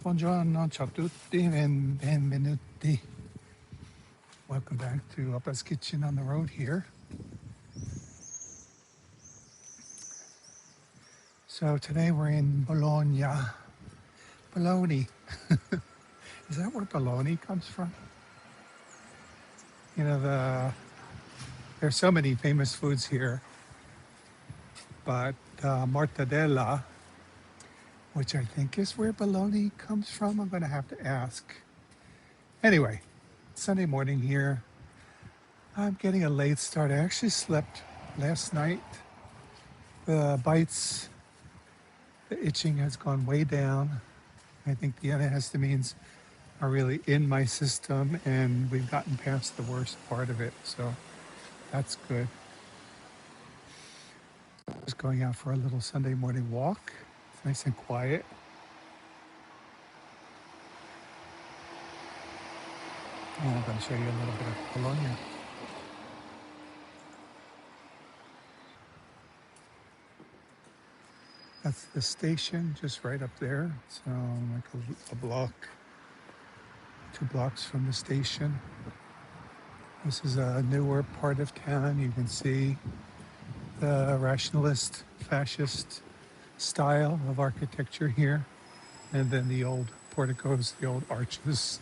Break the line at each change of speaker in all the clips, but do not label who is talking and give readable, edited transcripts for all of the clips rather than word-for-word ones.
Buongiorno, ciao a tutti, benvenuti. Welcome back to Appa's Kitchen on the road here. So today we're in Bologna. Bologna. Is that where bologna comes from? You know, there's so many famous foods here, but mortadella, which I think is where bologna comes from, I'm going to have to ask. Anyway, Sunday morning here. I'm getting a late start. I actually slept last night. The bites, the itching has gone way down. I think the antihistamines are really in my system and we've gotten past the worst part of it. So that's good. Just going out for a little Sunday morning walk. It's nice and quiet. And I'm going to show you a little bit of Bologna. That's the station just right up there. So like a block, 2 blocks from the station. This is a newer part of town. You can see the rationalist, fascist style of architecture here, and then the old porticos, the old arches.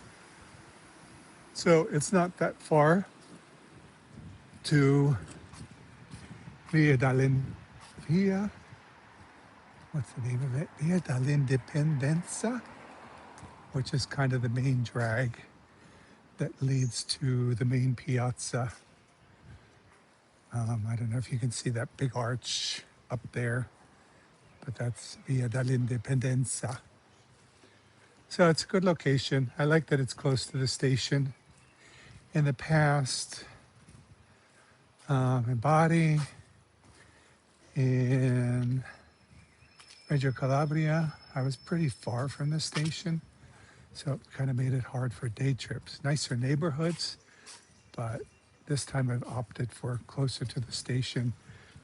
So it's not that far to Via, what's the name of it? Via dell'Indipendenza, which is kind of the main drag that leads to the main piazza. I don't know if you can see that big arch up there, but that's Via dell'Indipendenza. So it's a good location. I like that it's close to the station. In the past, in Bari, in Reggio Calabria, I was pretty far from the station, so it kind of made it hard for day trips. Nicer neighborhoods, but this time I've opted for closer to the station,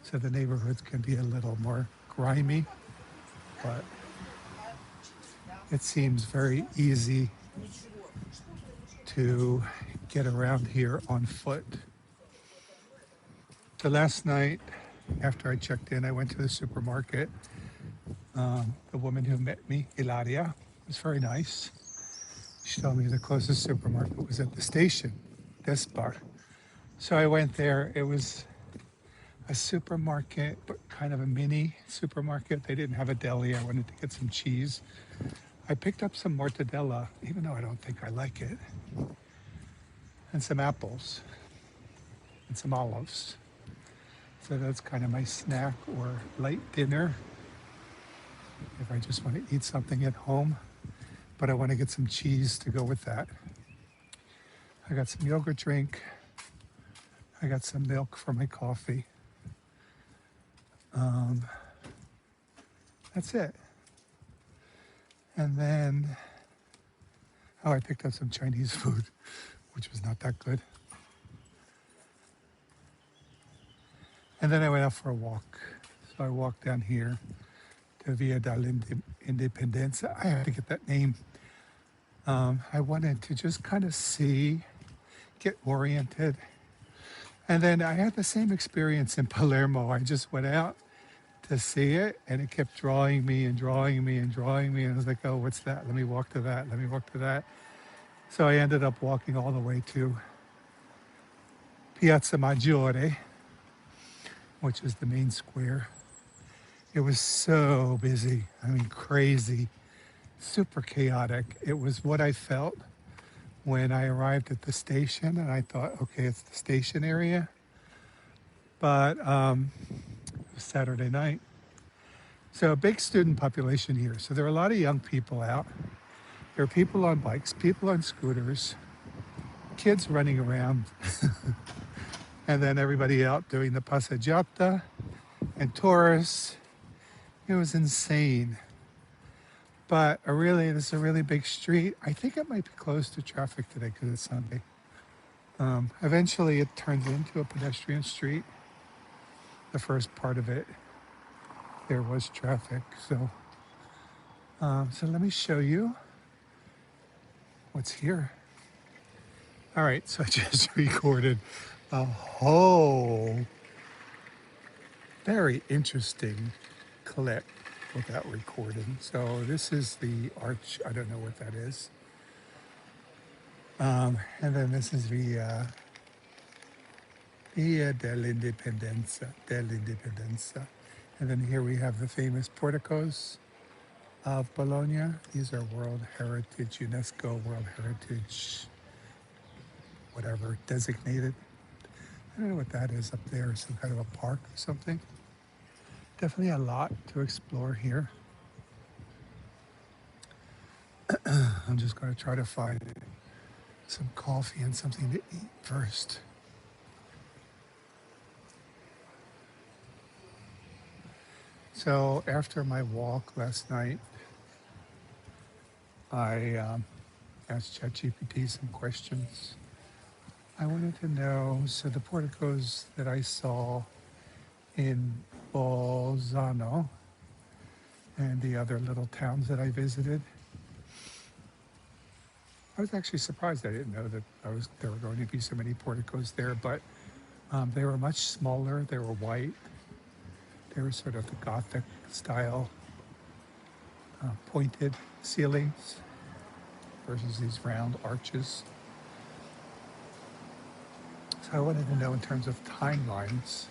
so the neighborhoods can be a little more grimy, but it seems very easy to get around here on foot. So last night, after I checked in, I went to the supermarket. The woman who met me, Ilaria, was very nice. She told me the closest supermarket was at the station, Despar. So I went there. It was a supermarket, but kind of a mini supermarket. They didn't have a deli. I wanted to get some cheese. I picked up some mortadella, even though I don't think I like it, and some apples and some olives. So that's kind of my snack or light dinner if I just want to eat something at home, but I want to get some cheese to go with that. I got some yogurt drink. I got some milk for my coffee. That's it. And then, I picked up some Chinese food, which was not that good. And then I went out for a walk. So I walked down here to Via dell'Indipendenza. I have to get that name. I wanted to just kind of see, get oriented. And then I had the same experience in Palermo. I just went out to see it and it kept drawing me and drawing me and drawing me. And I was like, oh, what's that? Let me walk to that. Let me walk to that. So I ended up walking all the way to Piazza Maggiore, which is the main square. It was so busy. I mean, crazy, super chaotic. It was what I felt when I arrived at the station, and I thought, okay, it's the station area. But it was Saturday night. So a big student population here. So there are a lot of young people out. There are people on bikes, people on scooters, kids running around, and then everybody out doing the passeggiata and tourists. It was insane. But this is a really big street. I think it might be closed to traffic today because it's Sunday. Eventually it turns into a pedestrian street. The first part of it, there was traffic. So let me show you. what's here. All right, so I just recorded a whole very interesting clip without recording. So this is the arch. I don't know what that is. And then this is Via dell'Indipendenza. And then here we have the famous porticos of Bologna. These are World Heritage, UNESCO World Heritage, whatever, designated. I don't know what that is up there, some kind of a park or something. Definitely a lot to explore here. I'm just going to try to find some coffee and something to eat first. So after my walk last night, I asked ChatGPT some questions. I wanted to know, so the porticos that I saw in Bolzano and the other little towns that I visited, I was actually surprised. I didn't know that there were going to be so many porticos there, but they were much smaller. They were white. They were sort of the Gothic style, pointed ceilings versus these round arches. So I wanted to know in terms of timelines.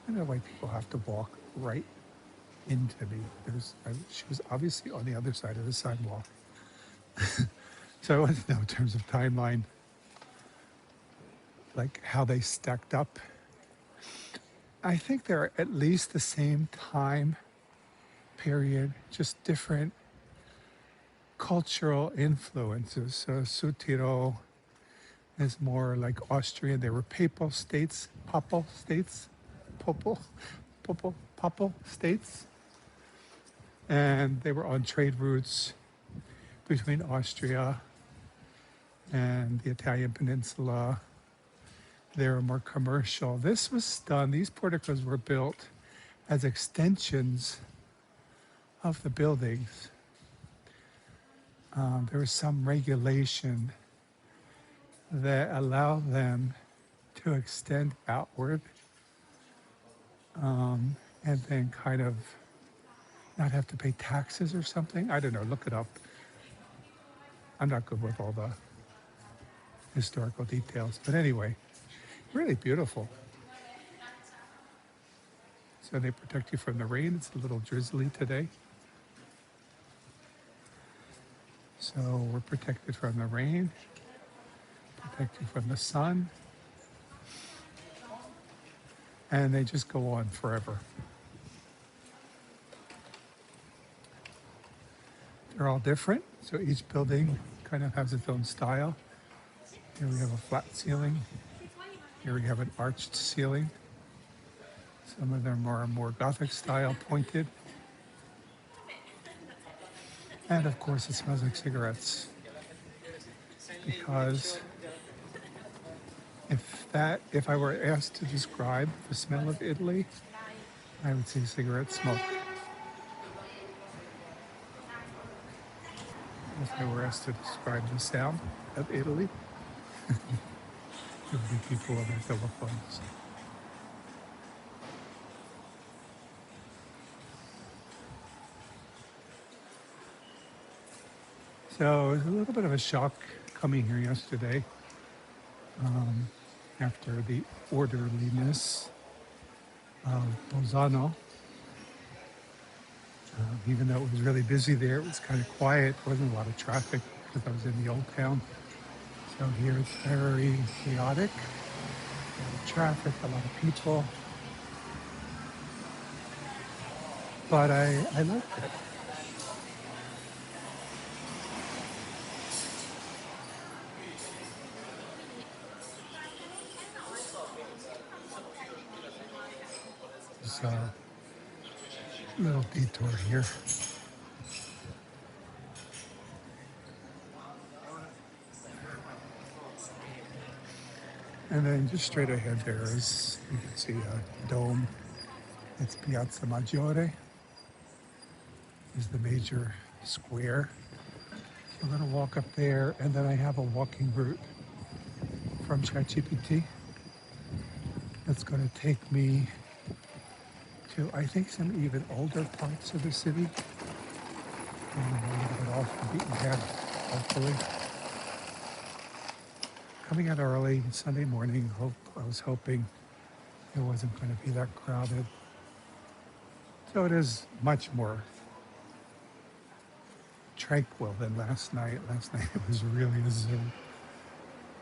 I don't know why people have to walk right into me. She was obviously on the other side of the sidewalk. So I wanted to know in terms of timeline, like how they stacked up. I think they're at least the same time period, just different cultural influences. So Südtirol is more like Austrian. They were papal states, papal states. And they were on trade routes between Austria and the Italian peninsula. They were more commercial. This was done, these porticos were built as extensions of the buildings. There was some regulation that allowed them to extend outward and then kind of not have to pay taxes or something. I don't know, look it up. I'm not good with all the historical details, but anyway, really beautiful. So they protect you from the rain. It's a little drizzly today. So we're protected from the rain, protect you from the sun, and they just go on forever. They're all different, so each building kind of has its own style. Here we have a flat ceiling. Here we have an arched ceiling. Some of them are more Gothic style, pointed. And of course it smells like cigarettes. Because if I were asked to describe the smell of Italy, I would say cigarette smoke. If I were asked to describe the sound of Italy, it would be people on their telephones. So it was a little bit of a shock coming here yesterday after the orderliness of Bolzano. Even though it was really busy there, it was kind of quiet. There wasn't a lot of traffic because I was in the old town. So here it's very chaotic, a lot of traffic, a lot of people. But I liked it. It's a little detour here. And then just straight ahead there is, you can see a dome. It's Piazza Maggiore. is the major square. So I'm going to walk up there, and then I have a walking route from ChatGPT that's going to take me to, I think, some even older parts of the city, and a little bit off the beaten path, hopefully. Coming out early Sunday morning, I was hoping it wasn't going to be that crowded. So it is much more tranquil than last night. Last night it was really a zoo,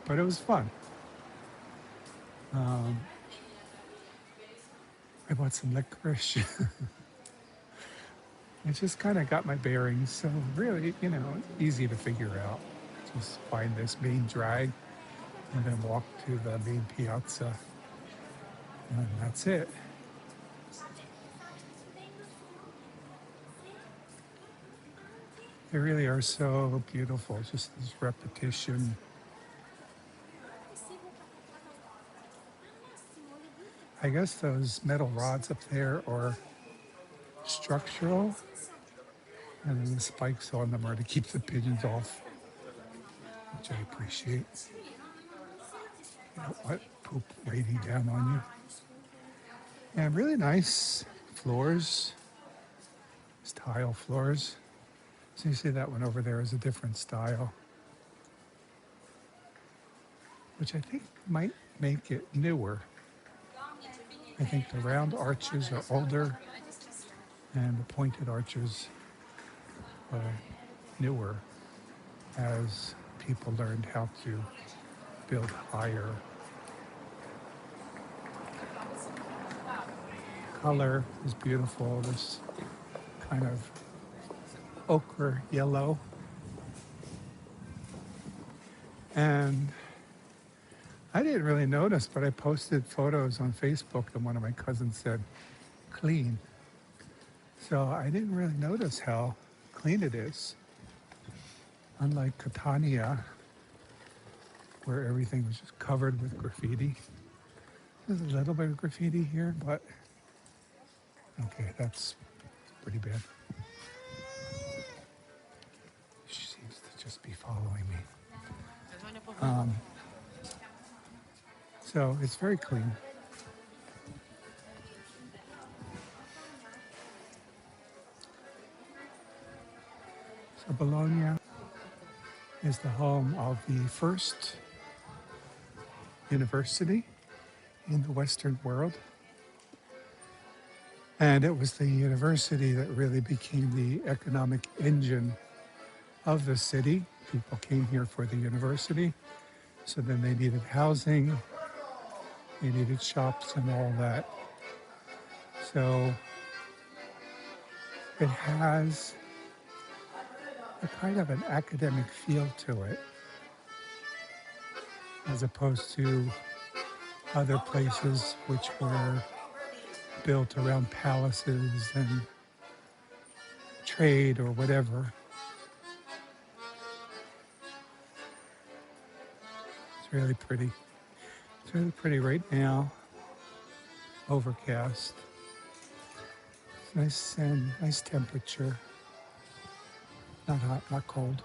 but it was fun. Um, I bought some licorice. I just kind of got my bearings. So really, easy to figure out. Just find this main drag and then walk to the main piazza, and that's it. They really are so beautiful. Just this repetition. I guess those metal rods up there are structural, and then the spikes on them are to keep the pigeons off, which I appreciate. You know what? Poop raining down on you. And really nice floors, it's tile floors. So you see that one over there is a different style, which I think might make it newer. I think the round arches are older and the pointed arches are newer as people learned how to build higher. Color is beautiful, this kind of ochre yellow. And I didn't really notice, but I posted photos on Facebook and one of my cousins said, clean. So I didn't really notice how clean it is. Unlike Catania, where everything was just covered with graffiti. There's a little bit of graffiti here, but okay, that's pretty bad. She seems to just be following me. So it's very clean. So Bologna is the home of the first university in the Western world. And it was the university that really became the economic engine of the city. People came here for the university, so then they needed housing, they needed shops and all that. So it has a kind of an academic feel to it, as opposed to other places which were built around palaces and trade or whatever. It's really pretty. It's really pretty right now. Overcast. It's nice and nice temperature. Not hot, not cold.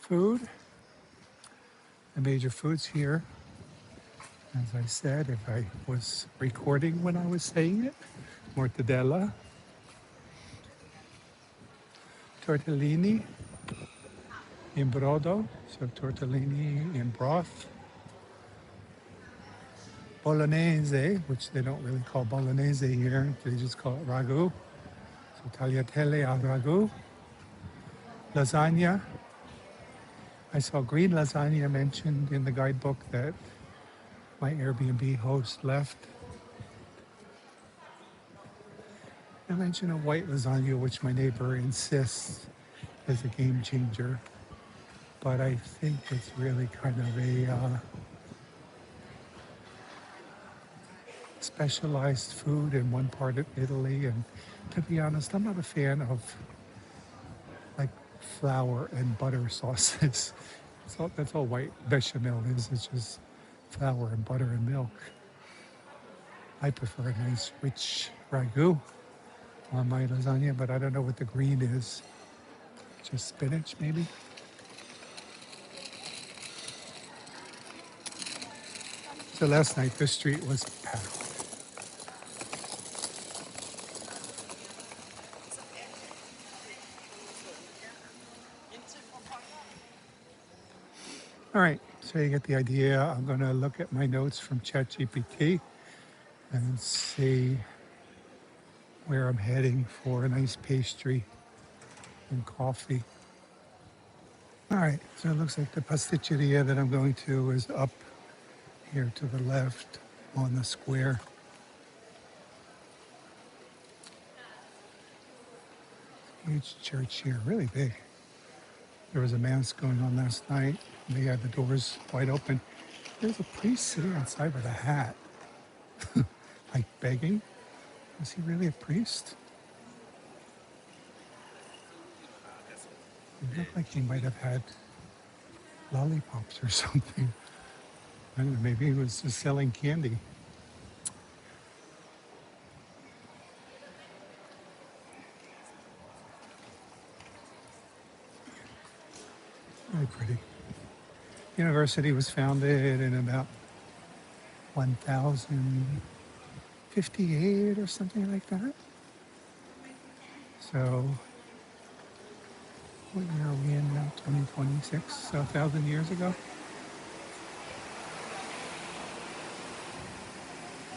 Food. The major foods here. As I said, if I was recording when I was saying it, mortadella, tortellini in brodo, so tortellini in broth, bolognese, which they don't really call bolognese here, they just call it ragu, so tagliatelle al ragu, lasagna. I saw green lasagna mentioned in the guidebook that my Airbnb host left. I mentioned a white lasagna, which my neighbor insists is a game changer. But I think it's really kind of a specialized food in one part of Italy. And to be honest, I'm not a fan of like flour and butter sauces. That's all white bechamel is. It's just flour and butter and milk. I prefer a nice rich ragu on my lasagna, but I don't know what the green is. Just spinach, maybe? So last night, the street was packed. All right, so you get the idea. I'm going to look at my notes from ChatGPT and see where I'm heading for a nice pastry and coffee. All right, so it looks like the pasticceria that I'm going to is up here to the left on the square. Huge church here, really big. There was a mass going on last night. They had the doors wide open. There's a priest sitting outside with a hat, like begging. Is he really a priest? It looked like he might have had lollipops or something. I don't know, maybe he was just selling candy. Very pretty. University was founded in about 1058 or something like that. So, what year are we in now? 2026, so 1,000 years ago.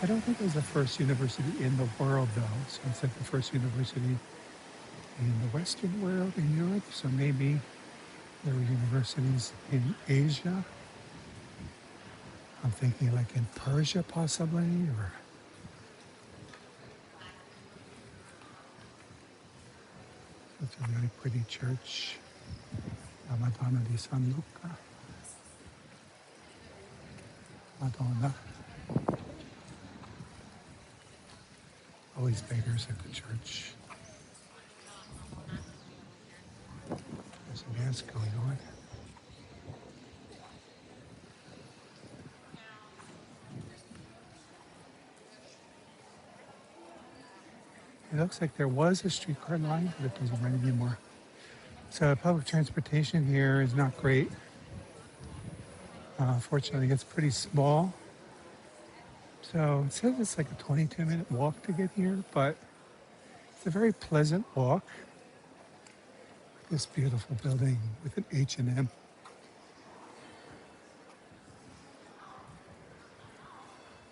I don't think it was the first university in the world, though. So it's like the first university in the Western world, in Europe. So maybe there were universities in Asia. I'm thinking like in Persia, possibly, or it's a really pretty church. La Madonna di San Luca. Madonna. Always beggars at the church. There's a mass going on. It looks like there was a streetcar line, but it doesn't run anymore. So public transportation here is not great. Fortunately, it's pretty small. So it says it's like a 22-minute walk to get here, but it's a very pleasant walk. This beautiful building with an H&M.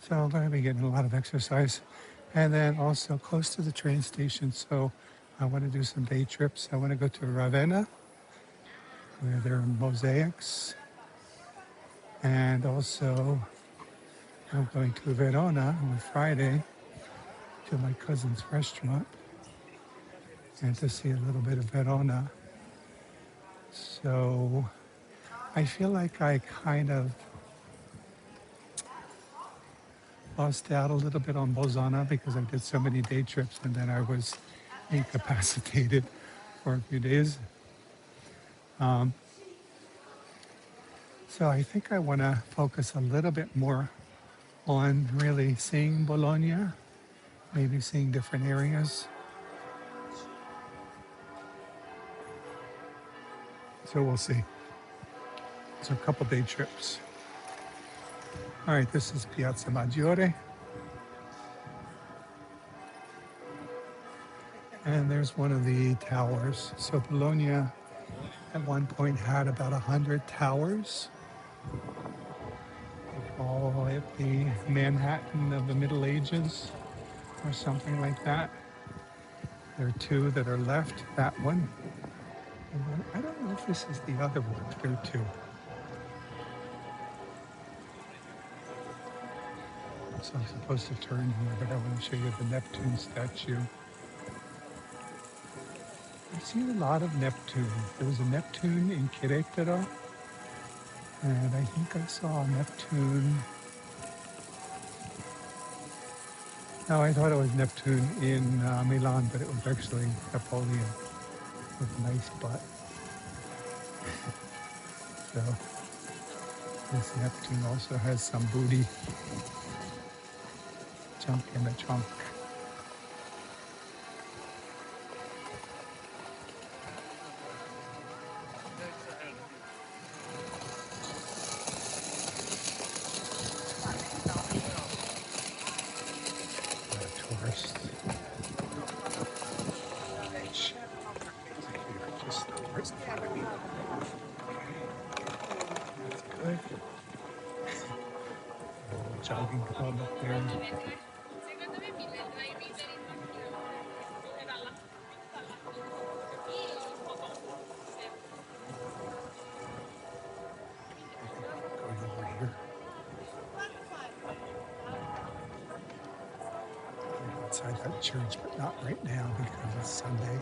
So I'm going to be getting a lot of exercise. And then also close to the train station. So I want to do some day trips. I want to go to Ravenna, where there are mosaics. And also I'm going to Verona on Friday to my cousin's restaurant and to see a little bit of Verona. So I feel like I kind of lost out a little bit on Bologna because I did so many day trips and then I was incapacitated for a few days. So I think I want to focus a little bit more on really seeing Bologna, maybe seeing different areas. So we'll see. So a couple day trips. All right, this is Piazza Maggiore. And there's one of the towers. So Bologna at one point had about 100 towers. They call it the Manhattan of the Middle Ages or something like that. There are two that are left, that one. And then, I don't know if this is the other one, there are two. So I'm supposed to turn here, but I want to show you the Neptune statue. I've seen a lot of Neptune. There was a Neptune in Querétaro, and I think I saw a Neptune. No, I thought it was Neptune in Milan, but it was actually Napoleon with a nice butt. So This Neptune also has some booty junk in the trunk. Tourists. Shit. Here, just right in front of me. That's good. Jogging club up there. Going over here. Outside that church, but not right now because it's Sunday.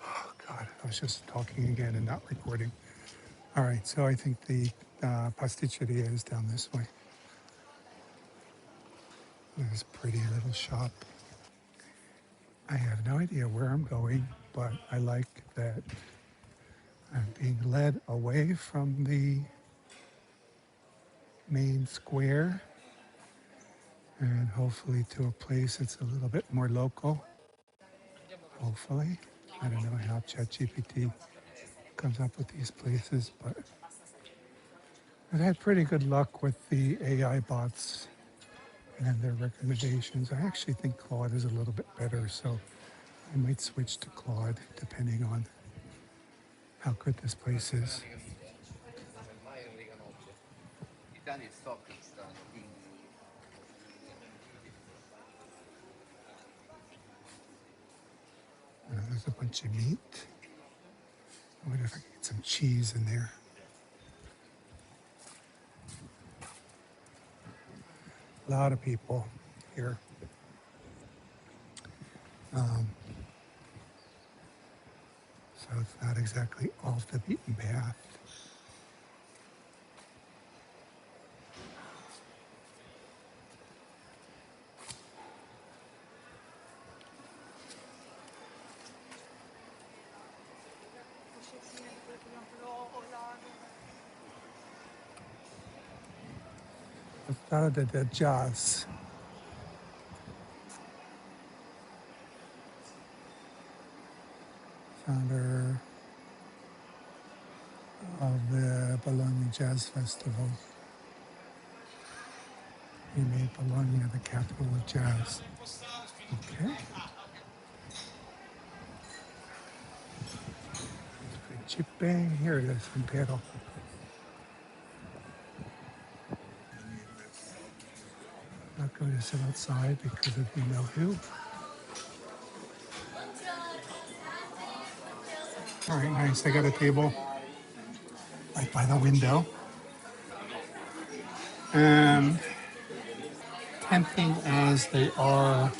Oh God, I was just talking again and not recording. All right, so I think the pasticceria is down this way. This pretty little shop. I have no idea where I'm going, but I like that I'm being led away from the main square and hopefully to a place that's a little bit more local. Hopefully. I don't know how ChatGPT comes up with these places, but I've had pretty good luck with the AI bots and their recommendations. I actually think Claude is a little bit better, so I might switch to Claude depending on how good this place is. There's a bunch of meat. I wonder if I can get some cheese in there. A lot of people here. So it's not exactly off the beaten path. The Strada del Jazz. Founder of the Bologna Jazz Festival. He made Bologna the capital of jazz. Okay. Principe. Here it is, Impero. Not going to sit outside because of you know who. All right, nice. I got a table right by the window. And tempting as they are,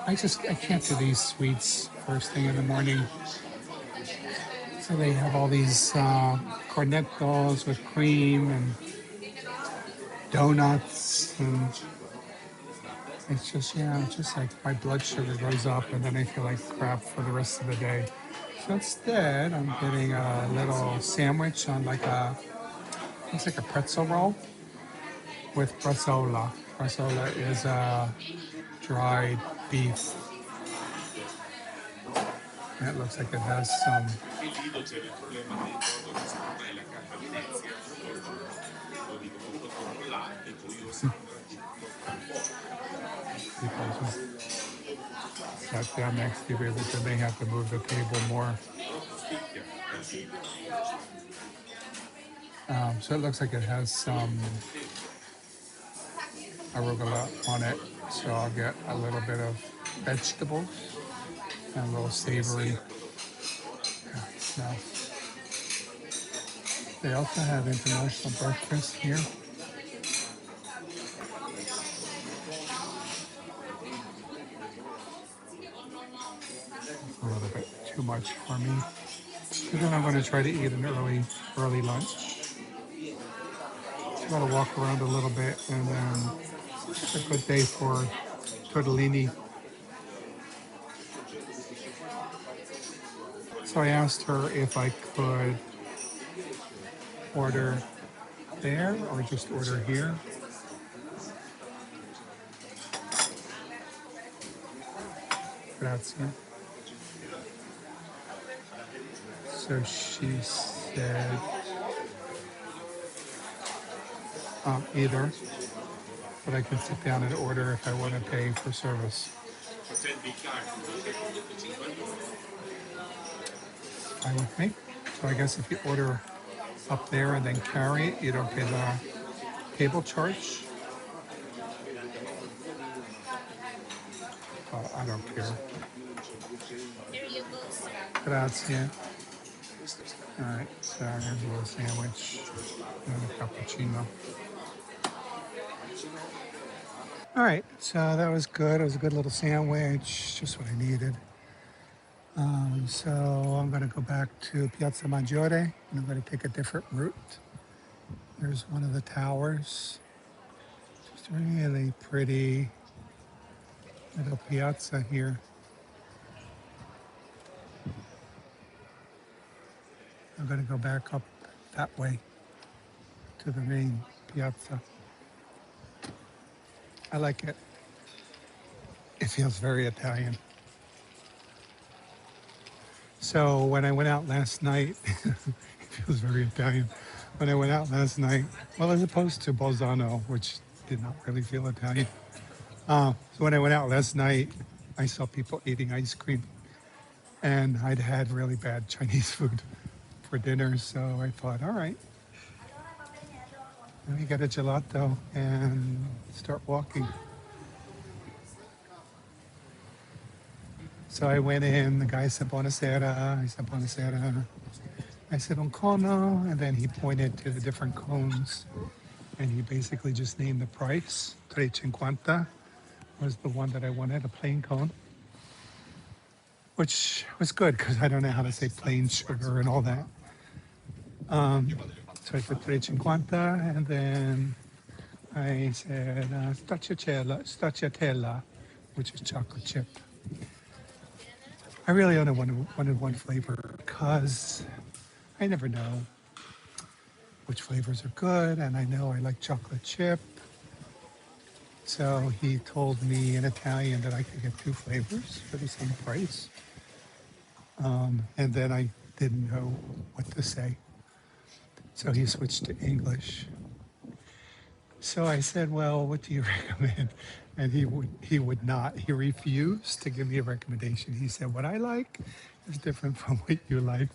I can't do these sweets first thing in the morning. So they have all these cornettos with cream and donuts, and it's just like my blood sugar goes up, and then I feel like crap for the rest of the day. So instead, I'm getting a little sandwich on it's like a pretzel roll with bresaola. Bresaola is dried beef. And it looks like it has some people just sat down next to you, but then they have to move the table more. So it looks like it has some arugula on it. So I'll get a little bit of vegetables and a little savory smell. They also have international breakfast here. A little bit too much for me. And then I'm going to try to eat an early lunch. So got to walk around a little bit, and then it's a good day for tortellini. So I asked her if I could order there or just order here. Grazie. So she said either, but I can sit down and order if I want to pay for service. Fine with me. So I guess if you order up there and then carry it, you don't pay the table charge. I don't care. Grazie. All right, so here's a little sandwich and a cappuccino. All right, so that was good. It was a good little sandwich, just what I needed. So I'm going to go back to Piazza Maggiore, and I'm going to take a different route. There's one of the towers. Just really pretty little piazza here. I'm going to go back up that way to the main piazza. I like it. It feels very Italian. So when I went out last night, it feels very Italian. When I went out last night, well, as opposed to Bolzano, which did not really feel Italian. So when I went out last night, I saw people eating ice cream, and I'd had really bad Chinese food for dinner. So I thought, all right, let me get a gelato and start walking. So I went in, the guy said, buonasera. I said, buonasera. I said, un cono, and then he pointed to the different cones, and he basically just named the price. 3,50 was the one that I wanted, a plain cone, which was good because I don't know how to say plain sugar and all that. So I said 3,50, and then I said stracciatella, which is chocolate chip. I really only wanted one flavor because I never know which flavors are good, and I know I like chocolate chip. So he told me in Italian that I could get two flavors for the same price. And then I didn't know what to say. So he switched to English. So I said, well, what do you recommend? And he would not. He refused to give me a recommendation. He said, what I like is different from what you like.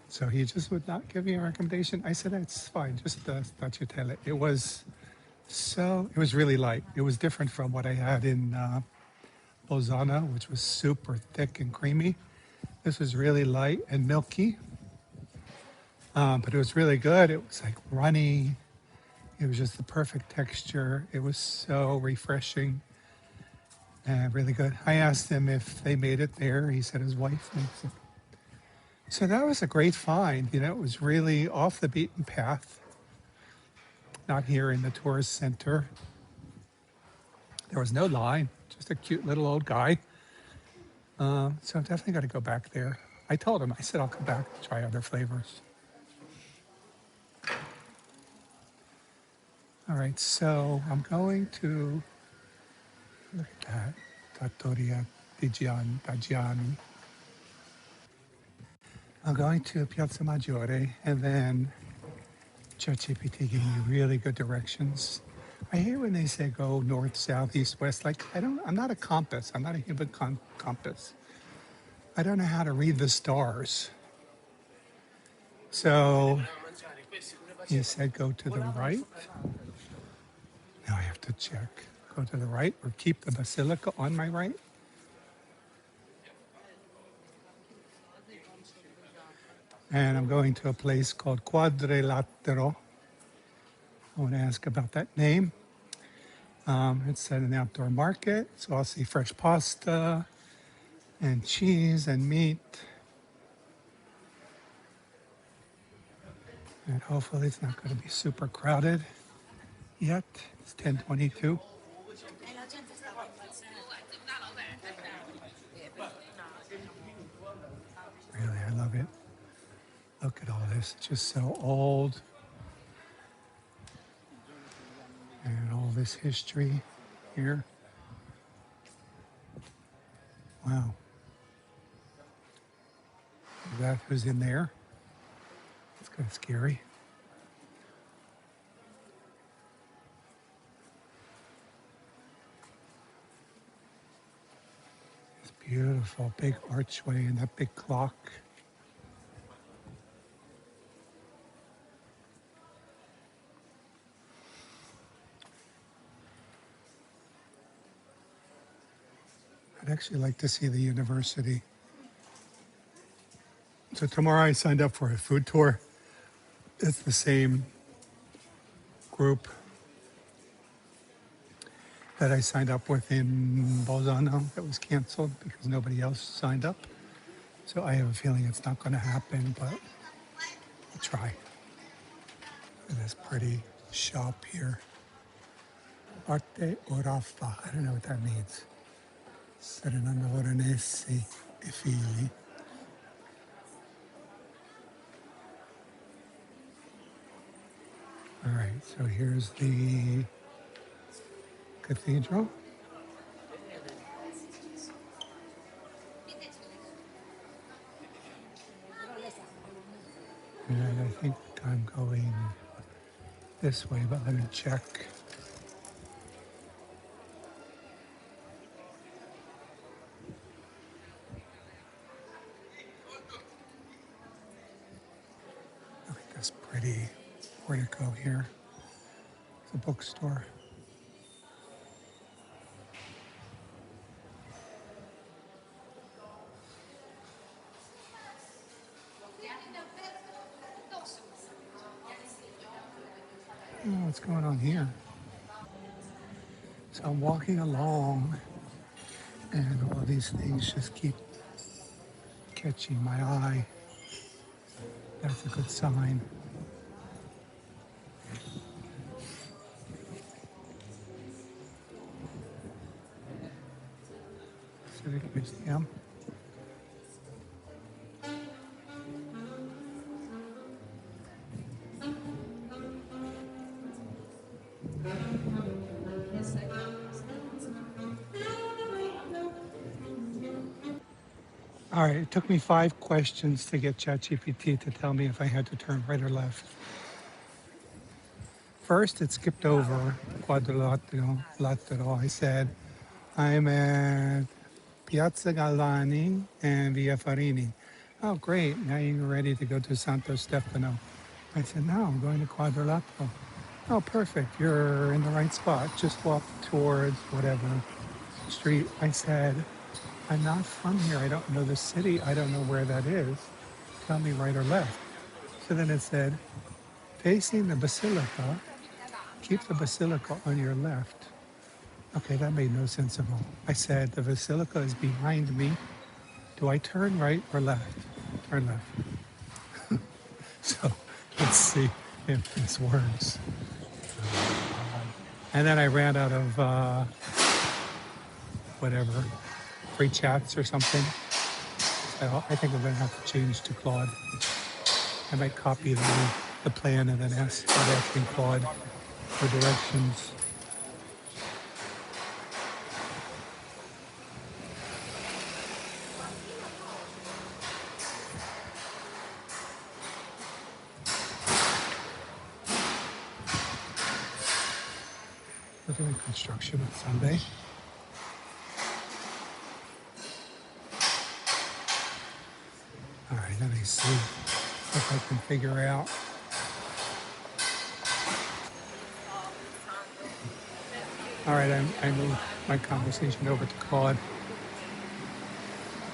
So he just would not give me a recommendation. I said, that's fine, just stracciatella. It was really light. It was different from what I had in Bolzano, which was super thick and creamy. This was really light and milky, but it was really good. It was like runny. It was just the perfect texture. It was so refreshing and really good. I asked him if they made it there. He said his wife makes it. So that was a great find. You know, it was really off the beaten path, not here in the tourist center. There was no line, just a cute little old guy. So I'm definitely got to go back there. I told him, I said, I'll come back and try other flavors. All right, so I'm going to, look at that, Trattoria di Gianni. I'm going to Piazza Maggiore, and then ChatGPT gave me really good directions. I hear when they say go north, south, east, west, like I'm not a compass. I'm not a human compass. I don't know how to read the stars. So he said go to the right. Now I have to check. Go to the right or keep the basilica on my right. And I'm going to a place called Quadrilatero. I want to ask about that name. It's at an outdoor market, so I'll see fresh pasta and cheese and meat. And hopefully it's not going to be super crowded yet. It's 10:22. Really, I love it. Look at all this. It's just so old. And all this history here. Wow. Is that who's in there? It's kind of scary. It's beautiful. Big archway and that big clock. I'd actually like to see the university. So tomorrow I signed up for a food tour. It's the same group that I signed up with in Bologna that was canceled because nobody else signed up. So I have a feeling it's not going to happen, but I'll try. Look at this pretty shop here. Arte Orafa. I don't know what that means. Serenando Veronesi e figli. All right, so here's the cathedral. And I think I'm going this way, but let me check. Look at this pretty portico here. It's a bookstore. Oh, what's going on here? So I'm walking along, and all these things just keep catching my eye. That's a good sign. Civic Museum. All right, it took me 5 questions to get ChatGPT to tell me if I had to turn right or left. First, it skipped over quadrilatero. I said, I'm at Piazza Galani and Via Farini. Oh, great. Now you're ready to go to Santo Stefano. I said, no, I'm going to Quadrilatero. Oh, perfect. You're in the right spot. Just walk towards whatever street. I said, I'm not from here. I don't know the city. I don't know where that is. Tell me right or left. So then it said, facing the basilica, keep the basilica on your left. Okay, that made no sense at all. I said, the basilica is behind me. Do I turn right or left? Turn left. So let's see if this works. And then I ran out of whatever, free chats or something. So I think I'm going to have to change to Claude. I might copy the plan and then start asking Claude for directions. We're doing construction on Sunday. All right, let me see if I can figure out. All right, I moved my conversation over to Claude.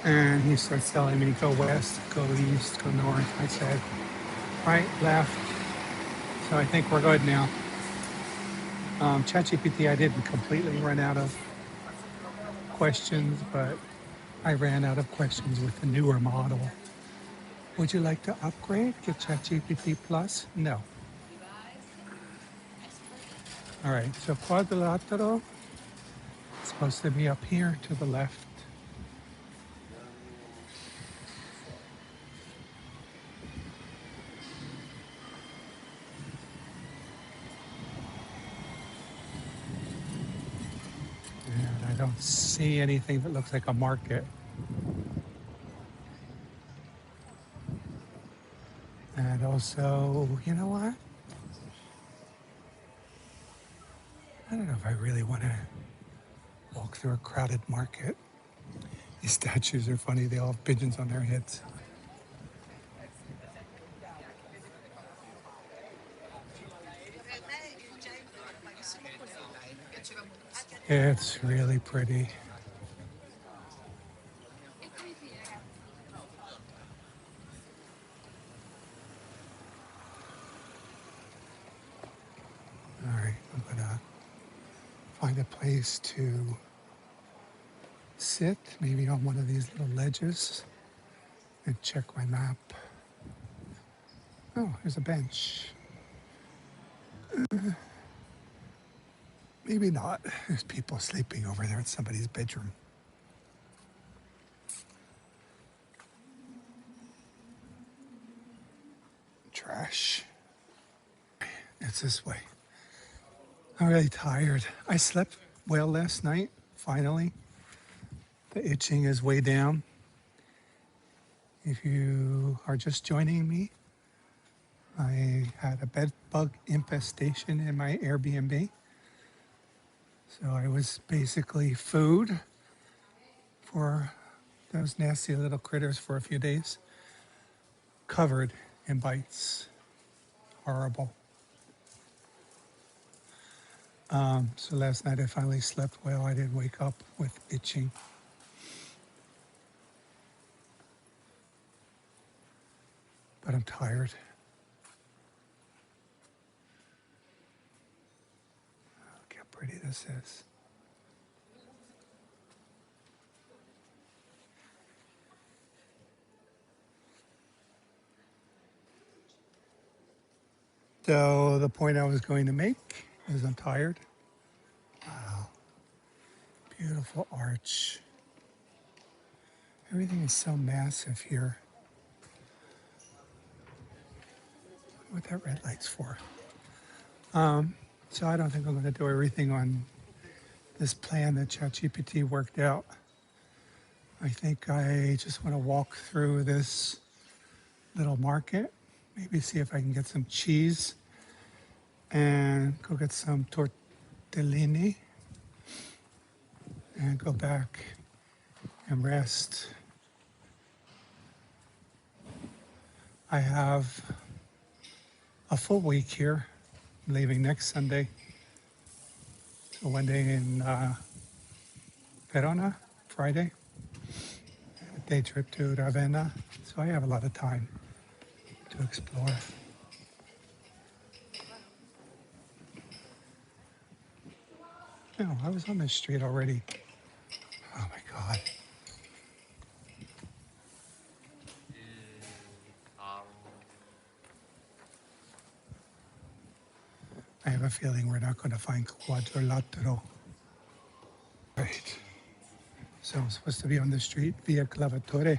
And he starts telling me, go west, go east, go north. I said, right, left. So I think we're good now. ChatGPT, I didn't completely run out of questions, but I ran out of questions with the newer model. Would you like to upgrade? Get ChatGPT Plus? No. All right, so quadrilatero is supposed to be up here to the left. And I don't see anything that looks like a market. And also, you know what? I don't know if I really want to walk through a crowded market. These statues are funny. They all have pigeons on their heads. It's really pretty. All right, I'm gonna find a place to sit, maybe on one of these little ledges, and check my map. Oh, there's a bench. Maybe not. There's people sleeping over there in somebody's bedroom. Trash. It's this way. I'm really tired. I slept well last night, finally. The itching is way down. If you are just joining me, I had a bed bug infestation in my Airbnb. So I was basically food for those nasty little critters for a few days, covered in bites. Horrible. So last night I finally slept well. I didn't wake up with itching. But I'm tired. Look how pretty this is. So the point I was going to make is I'm tired. Wow, beautiful arch. Everything is so massive here. What that red light's for. So I don't think I'm going to do everything on this plan that ChatGPT worked out. I think I just want to walk through this little market, maybe see if I can get some cheese and go get some tortellini and go back and rest. I have a full week here. I'm leaving next Sunday. So one day in Verona, Friday, a day trip to Ravenna. So I have a lot of time to explore. No, I was on this street already. Oh my God. I have a feeling we're not going to find quadrilatero. Right. So I'm supposed to be on the street via Clavatore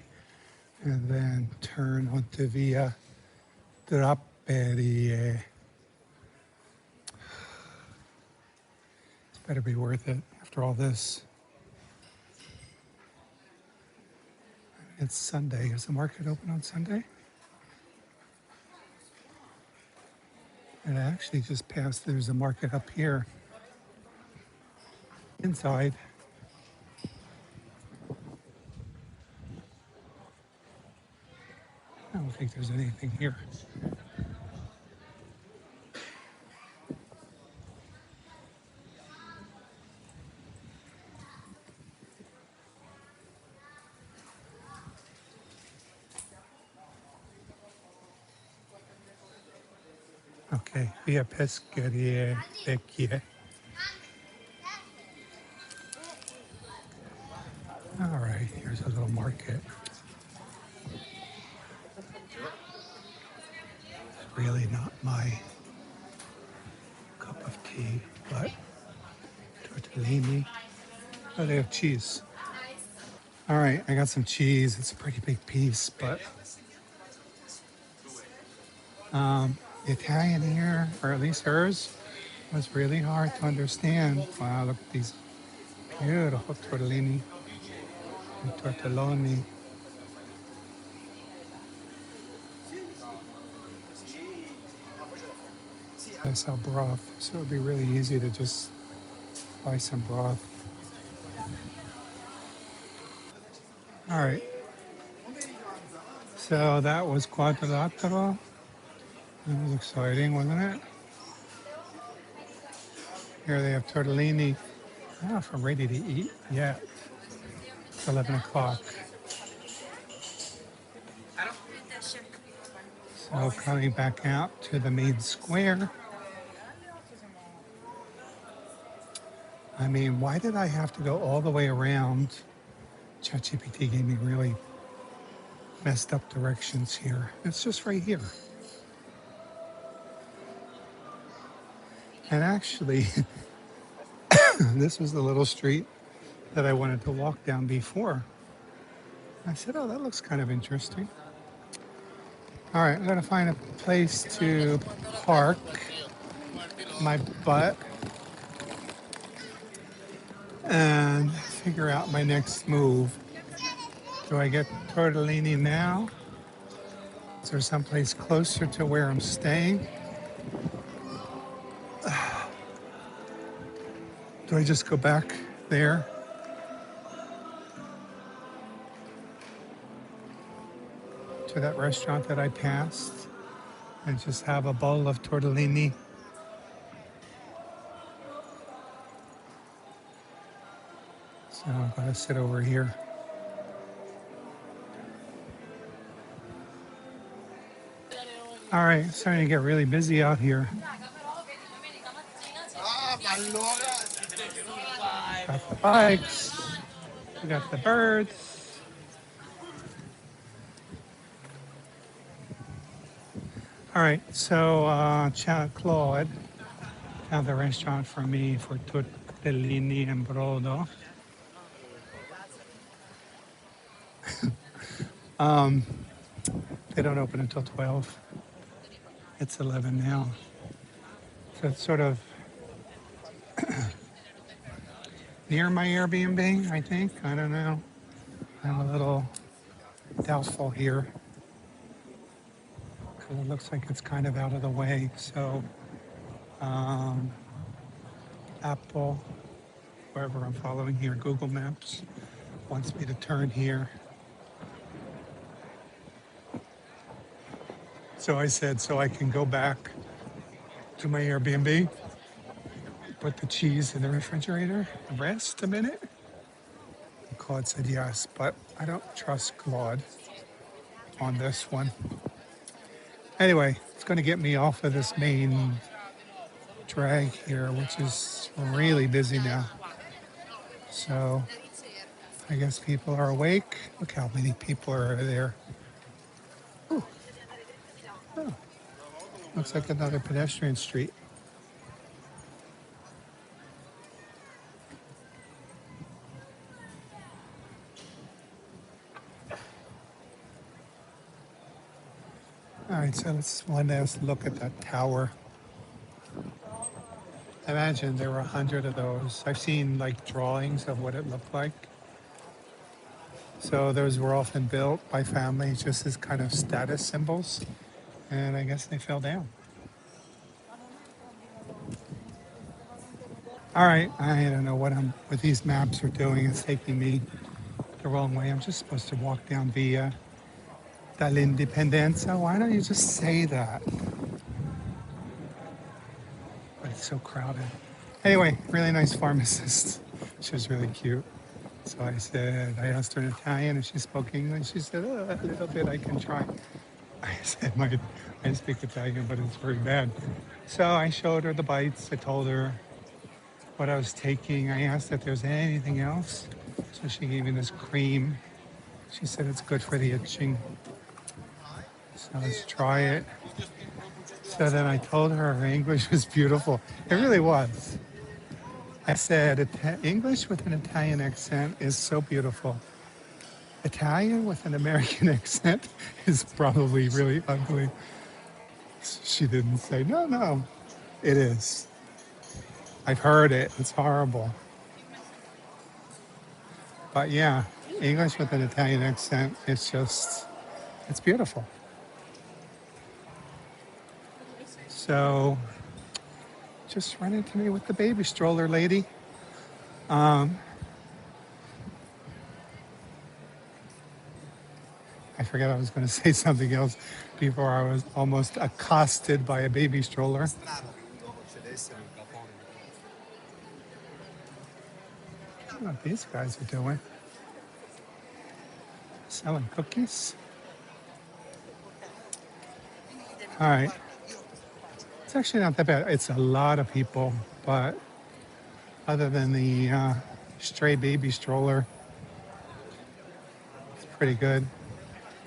and then turn onto via Drapperie. It's better be worth it after all this. It's Sunday. Is the market open on Sunday? And I actually just passed, there's a market up here inside. I don't think there's anything here. Okay, via Pescarie Vecchie. All right, here's a little market. It's really not my cup of tea, but tortellini. Oh, they have cheese. All right, I got some cheese. It's a pretty big piece, but the Italian here, or at least hers, was really hard to understand. Wow, look at these beautiful tortellini and tortelloni. I sell broth, so it would be really easy to just buy some broth. All right, so that was quadrilatero. That was exciting, wasn't it? Here they have tortellini. I don't know if I'm ready to eat yet. It's 11 o'clock. So coming back out to the main square. I mean, why did I have to go all the way around? ChatGPT gave me really messed up directions here. It's just right here. And actually, this was the little street that I wanted to walk down before. I said, oh, that looks kind of interesting. All right, I'm gonna find a place to park my butt and figure out my next move. Do I get tortellini now? Is there someplace closer to where I'm staying? Do I just go back there? To that restaurant that I passed and just have a bowl of tortellini? So I'm gonna sit over here. All right, it's starting to get really busy out here. Got the bikes, we got the birds. All right, so Claude found the restaurant for me for tortellini and brodo. They don't open until 12. It's 11 now. So it's sort of near my Airbnb, I think. I don't know. I'm a little doubtful here because it looks like it's kind of out of the way. So um, Apple, wherever I'm following here, Google Maps wants me to turn here. So I said, so I can go back to my Airbnb, put the cheese in the refrigerator, rest a minute. And Claude said yes, but I don't trust Claude on this one. Anyway, it's going to get me off of this main drag here, which is really busy now. So I guess people are awake. Look how many people are there. Ooh. Oh, looks like another pedestrian street. All right, so let's one last look at that tower. Imagine there were 100 of those. I've seen like drawings of what it looked like. So those were often built by families just as kind of status symbols. And I guess they fell down. All right, I don't know what these maps are doing. It's taking me the wrong way. I'm just supposed to walk down via dall'Indipendenza. Why don't you just say that? But it's so crowded. Anyway, really nice pharmacist. She was really cute. So I asked her in Italian if she spoke English. She said, oh, a little bit I can try. I said, I speak Italian, but it's very bad. So I showed her the bites. I told her what I was taking. I asked if there's anything else. So she gave me this cream. She said it's good for the itching. So let's try it. So then I told her her English was beautiful. It really was. I said, English with an Italian accent is so beautiful. Italian with an American accent is probably really ugly. She didn't say, no, no, it is. I've heard it. It's horrible. But yeah, English with an Italian accent, it's beautiful. So just run into me with the baby stroller lady. I forgot I was going to say something else before I was almost accosted by a baby stroller. I don't know what these guys are doing. Selling cookies. All right. It's actually not that bad. It's a lot of people, but other than the stray baby stroller, it's pretty good.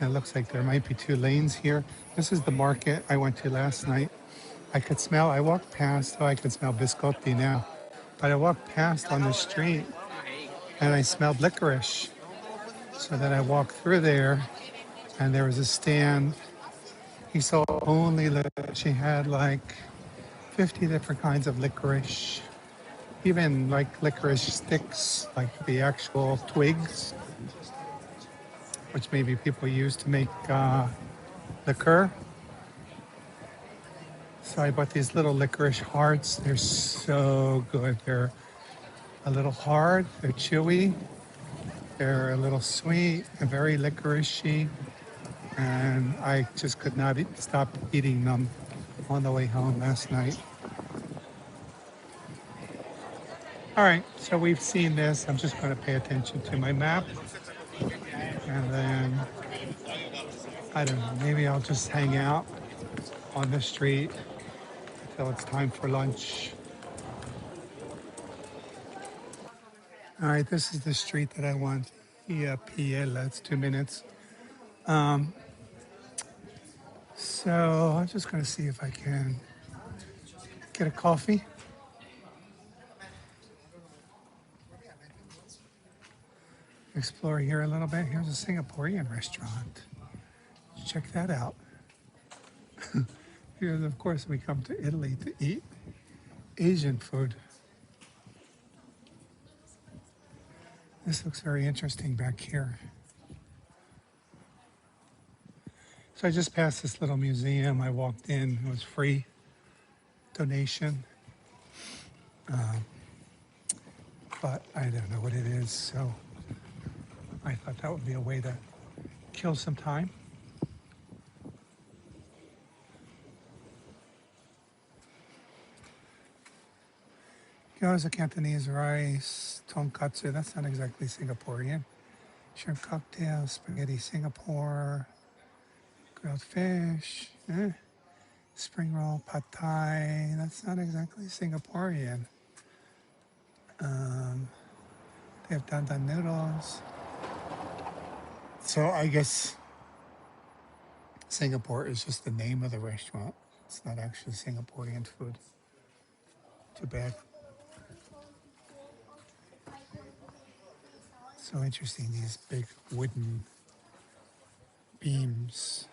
It looks like there might be two lanes here. This is the market I went to last night. I walked past, oh, I could smell biscotti now, but I walked past on the street and I smelled licorice. So then I walked through there and there was a stand. He sold only licorice. She had like 50 different kinds of licorice, even like licorice sticks, like the actual twigs, which maybe people use to make liqueur. So I bought these little licorice hearts. They're so good. They're a little hard, they're chewy, they're a little sweet, they're very licoricey, and I just could not stop eating them on the way home last night. All right, so we've seen this. I'm just going to pay attention to my map, and then I don't know, maybe I'll just hang out on the street until it's time for lunch. All right, this is the street that I want. Yeah, Piela, it's 2 minutes. So I'm just going to see if I can get a coffee. Explore here a little bit. Here's a Singaporean restaurant. Check that out. Here, of course, we come to Italy to eat Asian food. This looks very interesting back here. So I just passed this little museum. I walked in. It was free donation. But I don't know what it is. So I thought that would be a way to kill some time. Gyoza, Cantonese rice, tonkatsu. That's not exactly Singaporean. Shrimp cocktail, spaghetti Singapore, grilled fish, spring roll, pad thai. That's not exactly Singaporean. They have dan dan noodles. So I guess Singapore is just the name of the restaurant. It's not actually Singaporean food. Too bad. So interesting, these big wooden beams.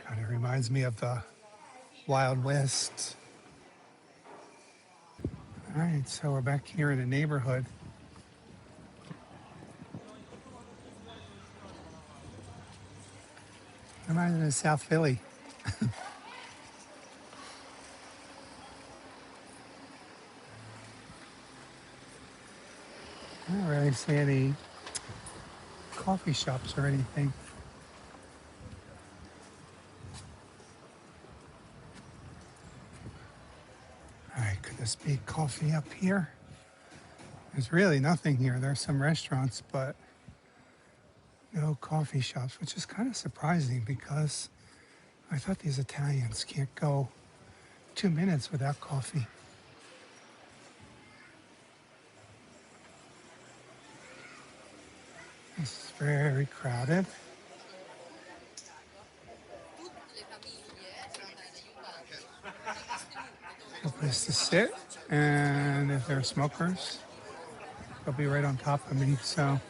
Kind of reminds me of the Wild West. All right, so we're back here in the neighborhood. Reminds me of South Philly. I don't really see any coffee shops or anything. just be coffee up here. There's really nothing here. There's some restaurants, but no coffee shops, which is kind of surprising because I thought these Italians can't go 2 minutes without coffee. This is very crowded. A place to sit, and if there are smokers, they'll be right on top of me. So,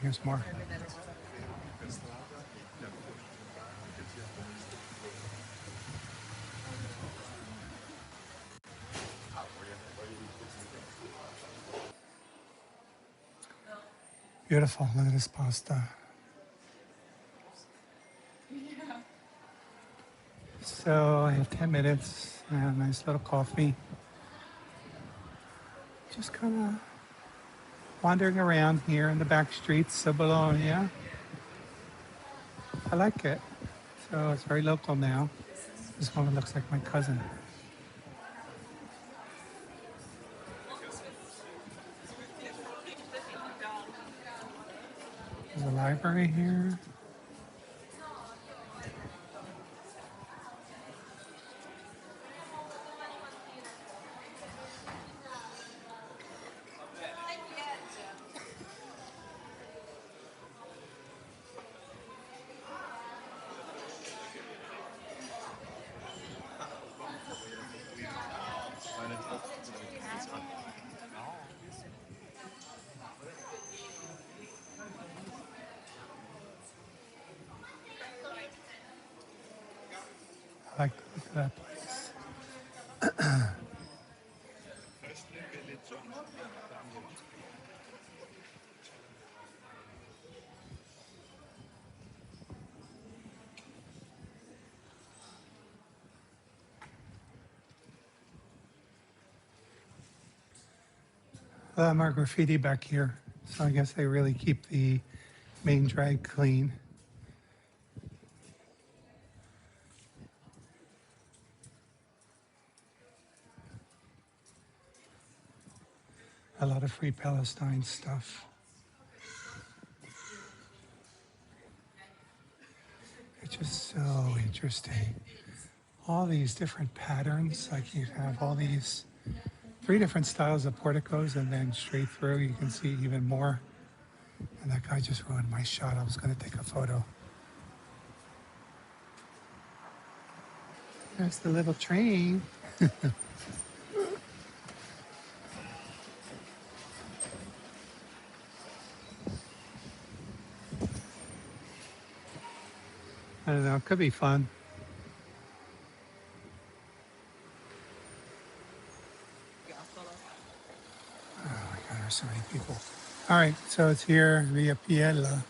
here's more. Beautiful. Look at this pasta. So I have 10 minutes and a nice little coffee. Just kind of wandering around here in the back streets of Bologna. I like it. So it's very local now. This woman looks like my cousin. There's a library here. I like to look at that place. A lot more graffiti back here, so I guess they really keep the main drag clean. A lot of Free Palestine stuff. It's just so interesting. All these different patterns, like you have all these 3 different styles of porticos, and then straight through you can see even more. And that guy just ruined my shot. I was going to take a photo. There's the little train. I don't know, it could be fun. Oh my God, there's so many people. All right, so it's here, Via Piella.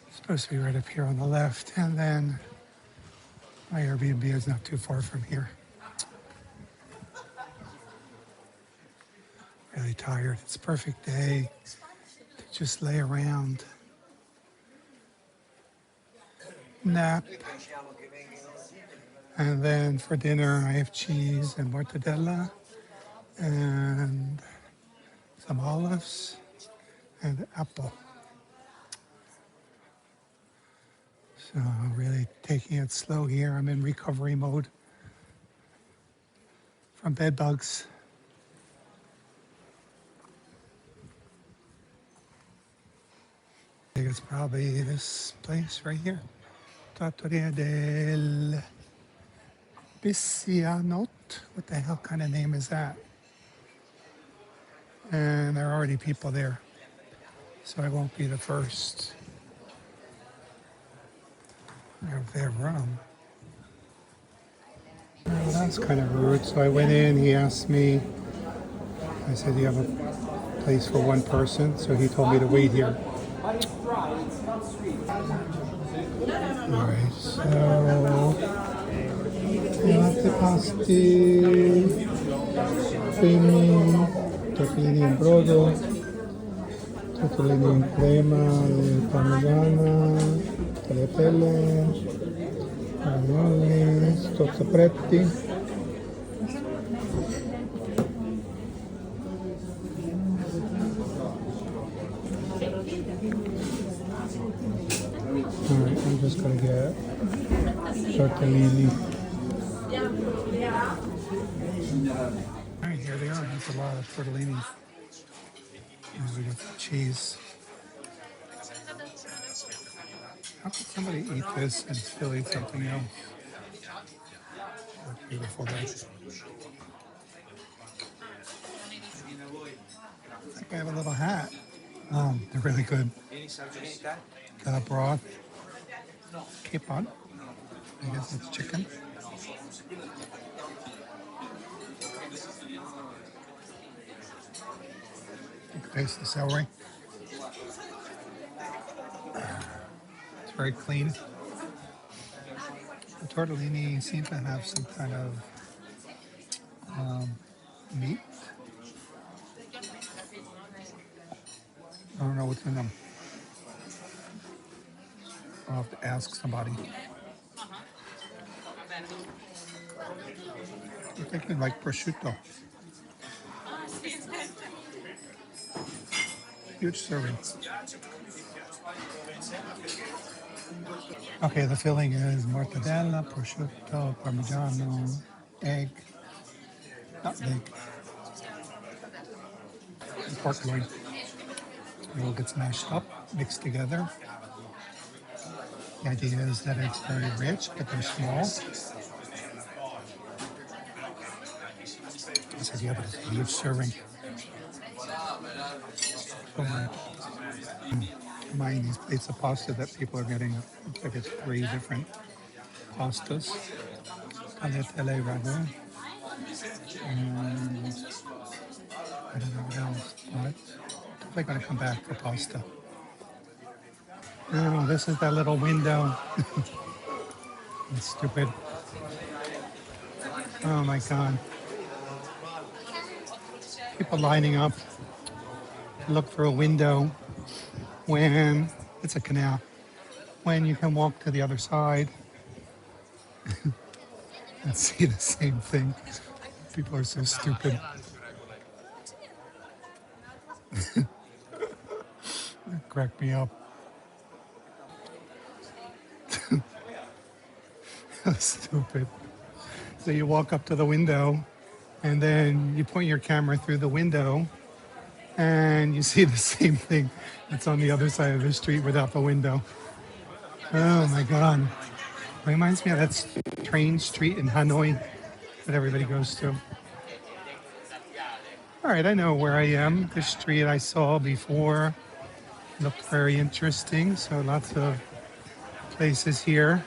It's supposed to be right up here on the left, and then my Airbnb is not too far from here. Really tired. It's a perfect day to just lay around, nap, and then for dinner I have cheese and mortadella and some olives and apple. So really taking it slow here. I'm in recovery mode from bed bugs. I think it's probably this place right here. Trattoria del Piscianot. What the hell kind of name is that? And there are already people there, so I won't be the first. I have their room. Well, that's kind of rude. So I went in, he asked me, I said, do you have a place for one person? So he told me to wait here. Alright, so pasti, tortellini and brodo, Tortellini in crema, parmigiana, tagliatelle, ravioli, stozzopretti. Alright, I'm just gonna get tortellini. Alright, here they are. That's a lot of tortellini. And we got the cheese. How could somebody eat this and still eat something else? That's beautiful, guys. I think I have a little hat. They're really good. Got a broth. Capon. I guess it's chicken. You can taste the celery. It's very clean. The tortellini seem to have some kind of meat. I don't know what's in them. I'll have to ask somebody. I'm thinking like prosciutto. Huge serving. Okay, the filling is mortadella, prosciutto, parmigiano, egg, nutmeg, and pork loin. It all gets mashed up, mixed together. The idea is that it's very rich, but they're small. This is the other huge serving. Buying these plates of pasta that people are getting. Looks like it's 3 different pastas. Tagliatelle ragu. And I don't know what else, but they're going to come back for pasta. Oh, this is that little window. It's stupid. Oh my God. People lining up to look for a window when it's a canal, when you can walk to the other side and see the same thing. People are so stupid. Crack me up. Stupid. So you walk up to the window and then you point your camera through the window and you see the same thing that's on the other side of the street without the window. Oh my God. Reminds me of that train street in Hanoi that everybody goes to. All right, I know where I am. The street I saw before looked very interesting. So lots of places here.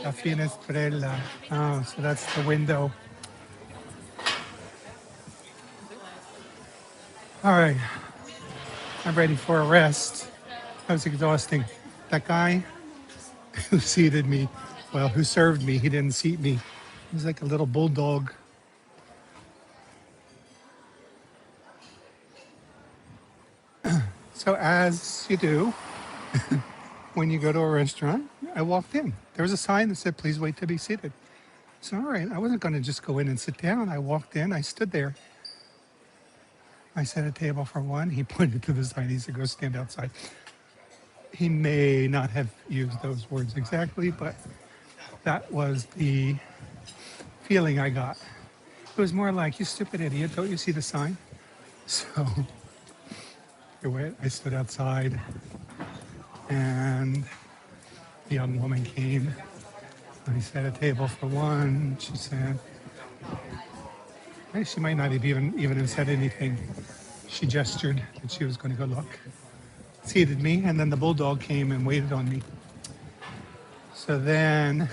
La finestrella. Oh, so that's the window. All right, I'm ready for a rest. That was exhausting. That guy who seated me, well, who served me, he didn't seat me. He was like a little bulldog. So as you do, when you go to a restaurant, I walked in. There was a sign that said, please wait to be seated. So, all right, I wasn't going to just go in and sit down. I walked in, I stood there. I set a table for one. He pointed to the sign. He said, go stand outside. He may not have used those words exactly, but that was the feeling I got. It was more like, you stupid idiot, don't you see the sign? So I stood outside and the young woman came. I set a table for one. She said, she might not have even have said anything. She gestured that she was going to go look. Seated me, and then the bulldog came and waited on me. So then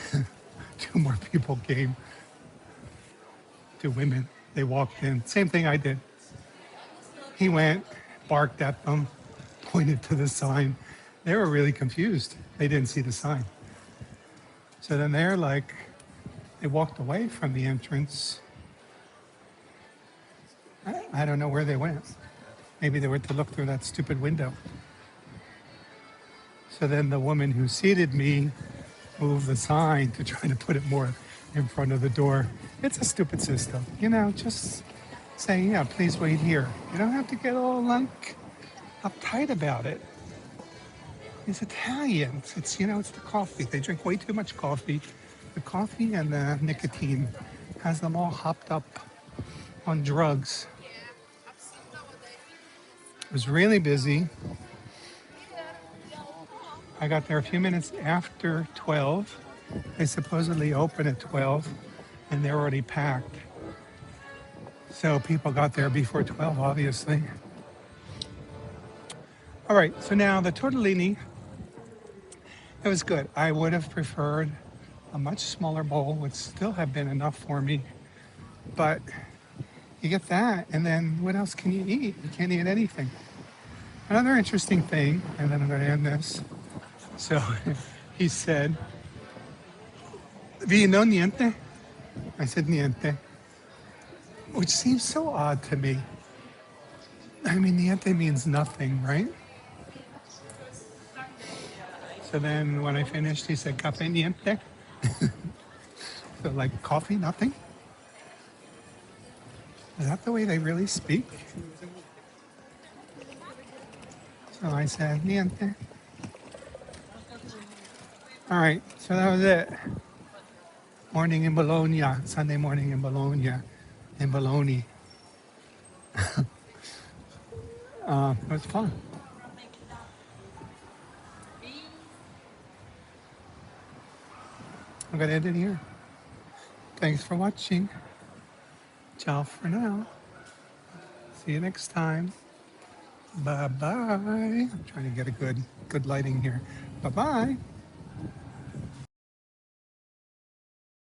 2 more people came. 2 women. They walked in. Same thing I did. He went, barked at them, pointed to the sign. They were really confused. They didn't see the sign. So then they walked away from the entrance. I don't know where they went. Maybe they went to look through that stupid window. So then the woman who seated me moved the sign to try to put it more in front of the door. It's a stupid system, just saying, yeah, please wait here. You don't have to get all like uptight about it. These Italians, it's the coffee. They drink way too much coffee. The coffee and the nicotine has them all hopped up on drugs. It was really busy. I got there a few minutes after 12. They supposedly open at 12, and they're already packed. So people got there before 12, obviously. All right, so now the tortellini, it was good. I would have preferred a much smaller bowl, would still have been enough for me. But you get that, and then what else can you eat? You can't eat anything. Another interesting thing, and then I'm going to end this. So he said, vino niente? I said niente, which seems so odd to me. I mean, niente means nothing, right? So then when I finished, he said, cafe niente? So like coffee, nothing? Is that the way they really speak? So I said, niente. All right, so that was it. Morning in Bologna, Sunday morning in Bologna, in Bologna. It was fun. I'm going to end it here. Thanks for watching. Ciao for now. See you next time. Bye-bye. I'm trying to get a good lighting here. Bye-bye.